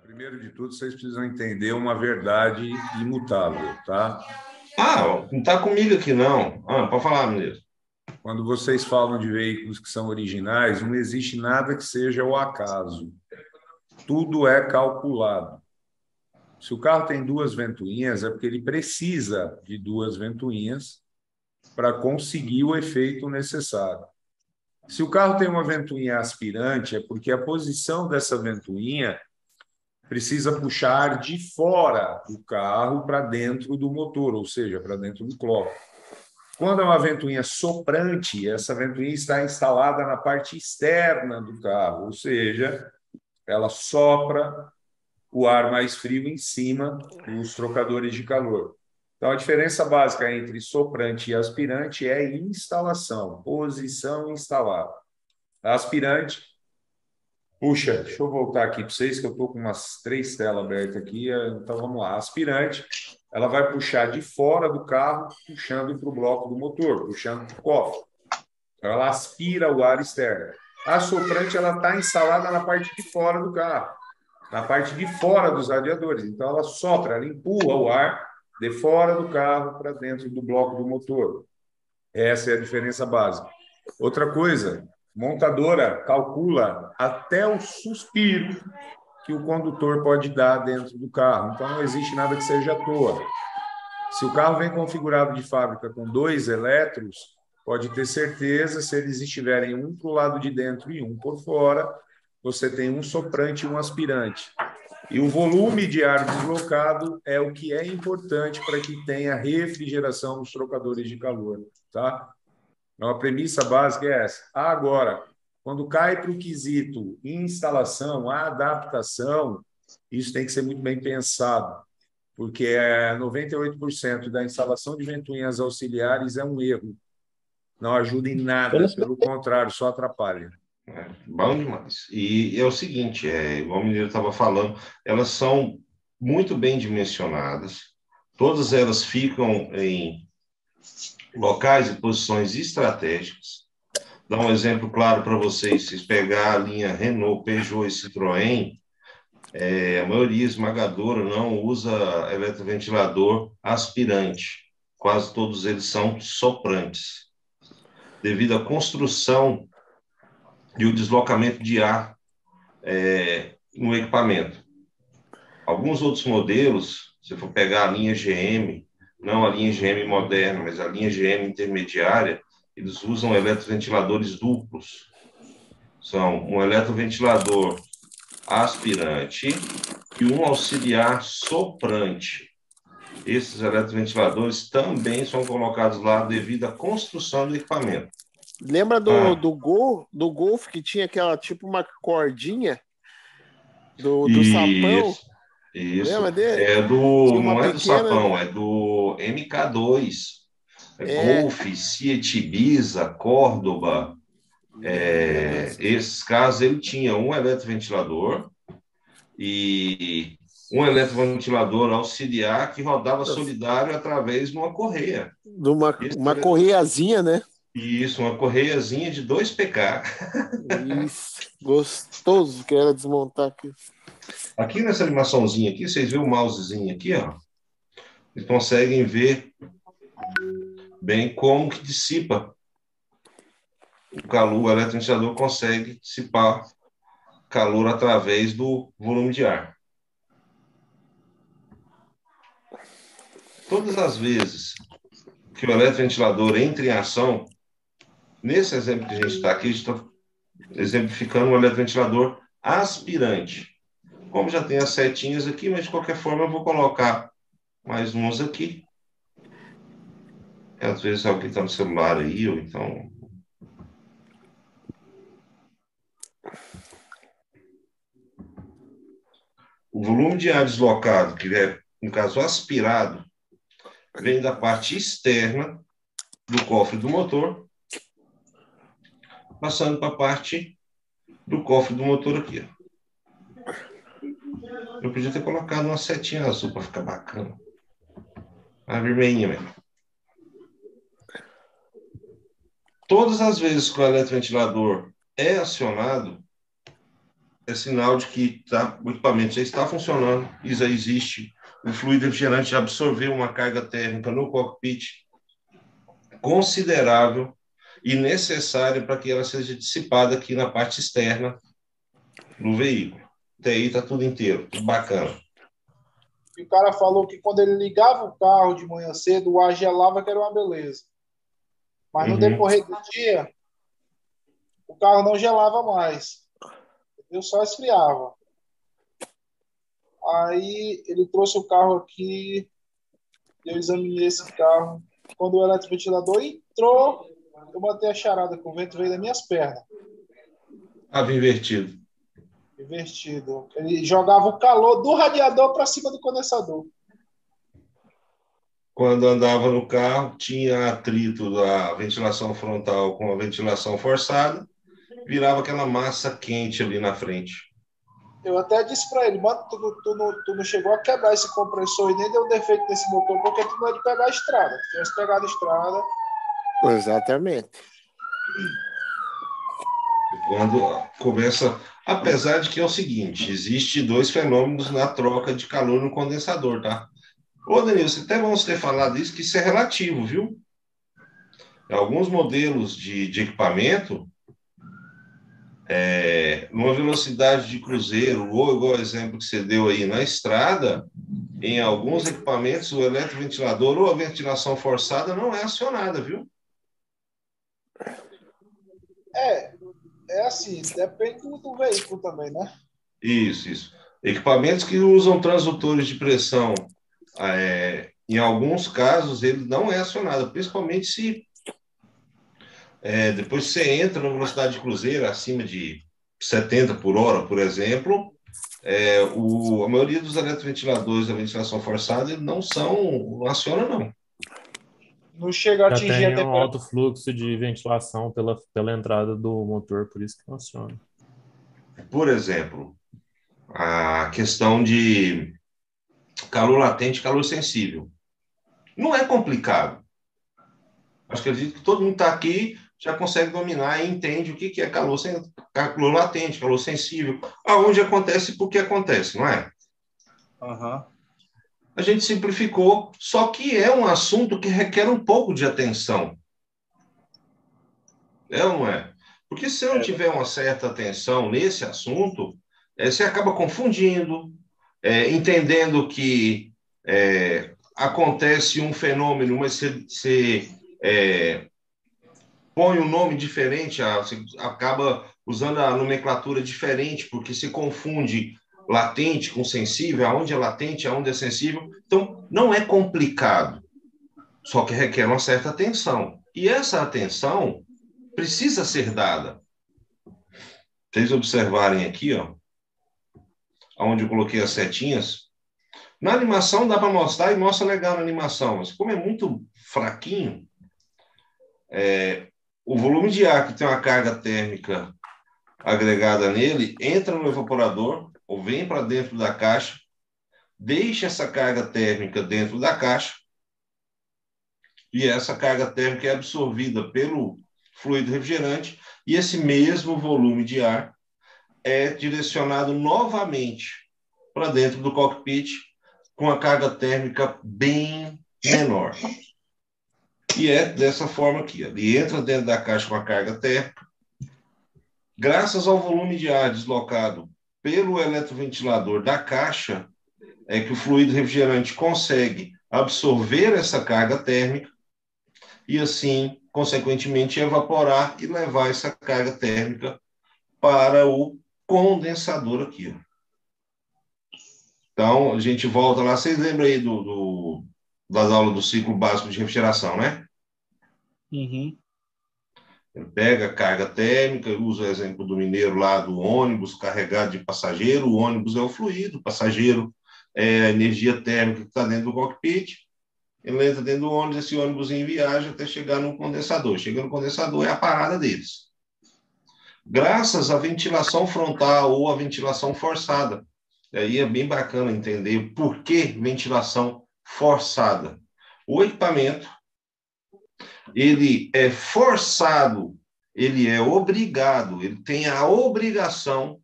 Primeiro de tudo, vocês precisam entender uma verdade imutável, tá? Ah, não está comigo aqui, não. Ah, pode falar, Mineiro. Quando vocês falam de veículos que são originais, não existe nada que seja o acaso. Tudo é calculado. Se o carro tem duas ventoinhas, é porque ele precisa de duas ventoinhas para conseguir o efeito necessário. Se o carro tem uma ventoinha aspirante, é porque a posição dessa ventoinha precisa puxar ar de fora do carro para dentro do motor, ou seja, para dentro do cloque. Quando é uma ventoinha soprante, essa ventoinha está instalada na parte externa do carro, ou seja, ela sopra o ar mais frio em cima dos trocadores de calor. Então, a diferença básica entre soprante e aspirante é instalação, posição instalada. A aspirante, puxa, deixa eu voltar aqui para vocês, que eu estou com umas 3 telas abertas aqui. Então, vamos lá. A aspirante, ela vai puxar de fora do carro, puxando para o bloco do motor, puxando para o cofre. Então, ela aspira o ar externo. A soprante, ela está instalada na parte de fora do carro, na parte de fora dos radiadores. Então, ela sopra, ela empurra o ar de fora do carro para dentro do bloco do motor. Essa é a diferença básica. Outra coisa, montadora calcula até o suspiro que o condutor pode dar dentro do carro. Então, não existe nada que seja à toa. Se o carro vem configurado de fábrica com 2 elétrons, pode ter certeza, se eles estiverem um para o lado de dentro e um por fora, você tem um soprante e um aspirante. E o volume de ar deslocado é o que é importante para que tenha refrigeração nos trocadores de calor, tá? Então, a premissa básica é essa. Agora, quando cai para o quesito instalação, adaptação, isso tem que ser muito bem pensado, porque 98% da instalação de ventoinhas auxiliares é um erro. Não ajuda em nada, pelo contrário, só atrapalha. Bom demais. E é o seguinte, igual o Mineiro estava falando, elas são muito bem dimensionadas, todas elas ficam em locais e posições estratégicas. Dá um exemplo claro para vocês, se pegar a linha Renault, Peugeot e Citroën, a maioria esmagadora não usa eletroventilador aspirante. Quase todos eles são soprantes, devido à construção e o deslocamento de ar no equipamento. Alguns outros modelos, se for pegar a linha GM, não a linha GM moderna, mas a linha GM intermediária, eles usam eletroventiladores duplos. São um eletroventilador aspirante e um auxiliar soprante. Esses eletroventiladores também são colocados lá devido à construção do equipamento. Lembra do Golf que tinha aquela tipo uma cordinha do sapão? Isso. Lembra dele? Não é do sapão, é do MK2. Golf, Fiat Ibiza, Córdoba. Esses casos ele tinha um eletroventilador e um eletroventilador auxiliar que rodava solidário através de uma correia. De uma correiazinha, né? Isso, uma correiazinha de 2 PK. Isso, gostoso que era desmontar aqui. Aqui nessa animaçãozinha aqui, vocês viram o mousezinho aqui, ó? Vocês conseguem ver bem como que dissipa o calor, o eletroventilador consegue dissipar calor através do volume de ar. Todas as vezes que o eletroventilador entra em ação, nesse exemplo que a gente está aqui, a gente está exemplificando um eletroventilador aspirante. Como já tem as setinhas aqui, mas de qualquer forma eu vou colocar mais uns aqui. Às vezes alguém está no celular aí, ou então... O volume de ar deslocado, que é, no caso, aspirado, vem da parte externa do cofre do motor, passando para a parte do cofre do motor aqui. Eu podia ter colocado uma setinha azul para ficar bacana. A vermelhinha mesmo. Todas as vezes que o eletroventilador é acionado, é sinal de que o equipamento já está funcionando e já existe o fluido refrigerante, já absorveu uma carga térmica no cockpit considerável e necessária para que ela seja dissipada aqui na parte externa do veículo. Até aí está tudo inteiro, tudo bacana. E o cara falou que quando ele ligava o carro de manhã cedo, o ar gelava, que era uma beleza. Mas no decorrer do dia, o carro não gelava mais. Eu só esfriava. Aí ele trouxe o carro aqui, eu examinei esse carro. Quando o eletroventilador entrou, eu botei a charada, que o vento veio das minhas pernas. Estava invertido. Invertido. Ele jogava o calor do radiador para cima do condensador. Quando andava no carro, tinha atrito da ventilação frontal com a ventilação forçada, virava aquela massa quente ali na frente. Eu até disse para ele, mano, tu não chegou a quebrar esse compressor e nem deu defeito nesse motor, porque tu não é de pegar a estrada. Se tivesse pegado a estrada... Exatamente. Quando começa... Apesar de que é o seguinte, existe 2 fenômenos na troca de calor no condensador, tá? Ô, Denilson, até vamos ter falado isso, que isso é relativo, viu? Em alguns modelos de equipamento, numa velocidade de cruzeiro, ou igual o exemplo que você deu aí na estrada, em alguns equipamentos, o eletroventilador ou a ventilação forçada não é acionada, viu? É assim, depende do veículo também, né? Isso. Equipamentos que usam transdutores de pressão, em alguns casos, ele não é acionado, principalmente se depois você entra na velocidade de cruzeiro acima de 70 por hora, por exemplo, a maioria dos eletroventiladores da ventilação forçada não aciona, não. Não chega a Já atingir a tem um temperatura. alto fluxo de ventilação pela entrada do motor, por isso que funciona. Por exemplo, a questão de calor latente e calor sensível. Não é complicado. Acho que acredito que todo mundo está aqui já consegue dominar e entende o que é calor latente, calor sensível, aonde acontece e por que acontece, não é? Uhum. A gente simplificou, só que é um assunto que requer um pouco de atenção. É ou não é? Porque se não tiver uma certa atenção nesse assunto, você acaba confundindo, entendendo que acontece um fenômeno, mas você põe um nome diferente, você acaba usando a nomenclatura diferente, porque se confunde latente com sensível, aonde é latente, aonde é sensível. Então, não é complicado, só que requer uma certa atenção. E essa atenção precisa ser dada. Vocês observarem aqui, ó, onde eu coloquei as setinhas, na animação dá para mostrar e mostra legal na animação, mas como é muito fraquinho, o volume de ar que tem uma carga térmica agregada nele entra no evaporador ou vem para dentro da caixa, deixa essa carga térmica dentro da caixa e essa carga térmica é absorvida pelo fluido refrigerante e esse mesmo volume de ar é direcionado novamente para dentro do cockpit com a carga térmica bem menor. E é dessa forma aqui. Ele entra dentro da caixa com a carga térmica. Graças ao volume de ar deslocado pelo eletroventilador da caixa, é que o fluido refrigerante consegue absorver essa carga térmica e, assim, consequentemente, evaporar e levar essa carga térmica para o condensador aqui. Então, a gente volta lá. Vocês lembram aí das aulas do ciclo básico de refrigeração, né? Uhum. Ele pega a carga térmica, usa o exemplo do mineiro lá do ônibus carregado de passageiro. O ônibus é o fluido, o passageiro é a energia térmica que está dentro do cockpit. Ele entra dentro do ônibus, esse ônibus viaja até chegar no condensador. Chega no condensador, é a parada deles. Graças à ventilação frontal ou à ventilação forçada. Aí é bem bacana entender por que ventilação forçada. O equipamento, ele é forçado, ele é obrigado, ele tem a obrigação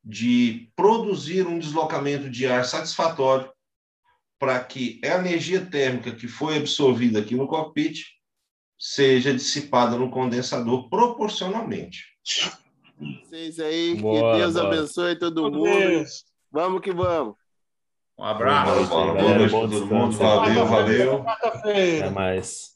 de produzir um deslocamento de ar satisfatório para que a energia térmica que foi absorvida aqui no cockpit seja dissipada no condensador proporcionalmente. Vocês aí, que Bora, Deus bora. abençoe todo Meu mundo. Deus. Vamos que vamos. Um abraço. Boa noite, Boa galera. noite Bom para todo mundo. descanso. Valeu, valeu. Quarta-feira. Até mais.